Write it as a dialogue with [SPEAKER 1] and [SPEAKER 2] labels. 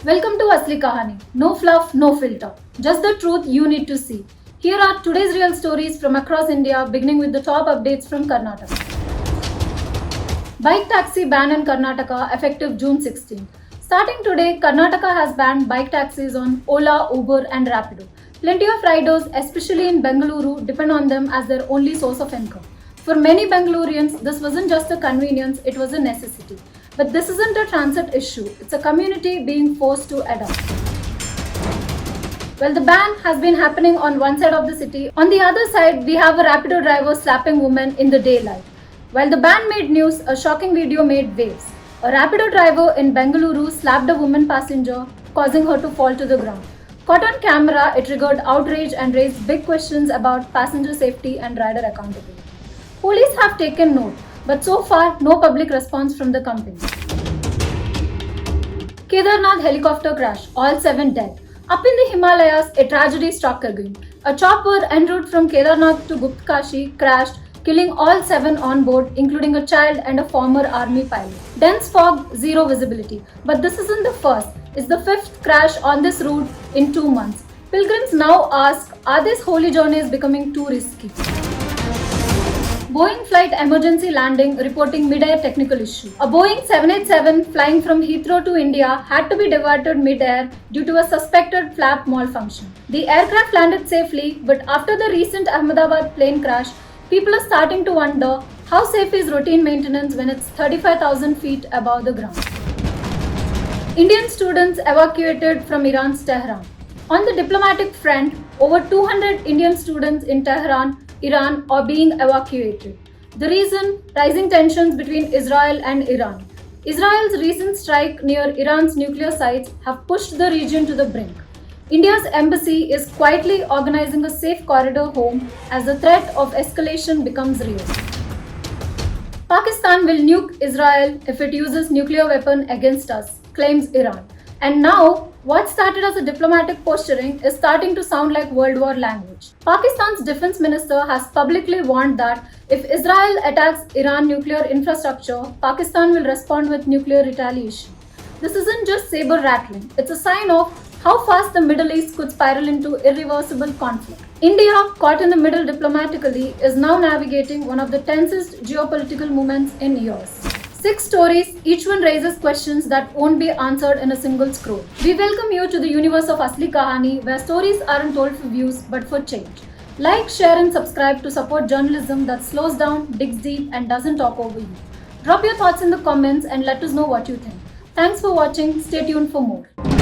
[SPEAKER 1] Welcome to Asli Kahani. No fluff, no filter. Just the truth you need to see. Here are today's real stories from across India, beginning with the top updates from Karnataka. Bike taxi ban in Karnataka effective June 16. Starting today, Karnataka has banned bike taxis on Ola, Uber, and Rapido. Plenty of riders, especially in Bengaluru, depend on them as their only source of income. For many Bengalurians, this wasn't just a convenience, it was a necessity. But this isn't a transit issue, it's a community being forced to adapt. Well, the ban has been happening on one side of the city. On the other side, we have a Rapido driver slapping women in the daylight. While the ban made news, a shocking video made waves. A Rapido driver in Bengaluru slapped a woman passenger, causing her to fall to the ground. Caught on camera, it triggered outrage and raised big questions about passenger safety and rider accountability. Police have taken note, but so far, no public response from the company. Kedarnath helicopter crash, all 7 dead. Up in the Himalayas, a tragedy struck again. A chopper en route from Kedarnath to Guptkashi crashed, killing all 7 on board, including a child and a former army pilot. Dense fog, zero visibility. But this isn't the first. It's the 5th crash on this route in 2 months. Pilgrims now ask, are these holy journeys becoming too risky? Boeing flight emergency landing reporting mid-air technical issue. A Boeing 787 flying from Heathrow to India had to be diverted mid-air due to a suspected flap malfunction. The aircraft landed safely, but after the recent Ahmedabad plane crash, people are starting to wonder how safe is routine maintenance when it's 35,000 feet above the ground. Indian students evacuated from Iran's Tehran. On the diplomatic front, over 200 Indian students in Tehran, Iran are being evacuated. The reason? Rising tensions between Israel and Iran. Israel's recent strike near Iran's nuclear sites have pushed the region to the brink. India's embassy is quietly organizing a safe corridor home as the threat of escalation becomes real. Pakistan will nuke Israel if it uses nuclear weapon against us, claims Iran. And now, what started as a diplomatic posturing is starting to sound like World War language. Pakistan's defense minister has publicly warned that if Israel attacks Iran nuclear infrastructure, Pakistan will respond with nuclear retaliation. This isn't just saber rattling, it's a sign of how fast the Middle East could spiral into irreversible conflict. India, caught in the middle diplomatically, is now navigating one of the tensest geopolitical moments in years. 6 stories, each one raises questions that won't be answered in a single scroll. We welcome you to the universe of Asli Kahani, where stories aren't told for views but for change. Like, share and subscribe to support journalism that slows down, digs deep and doesn't talk over you. Drop your thoughts in the comments and let us know what you think. Thanks for watching. Stay tuned for more.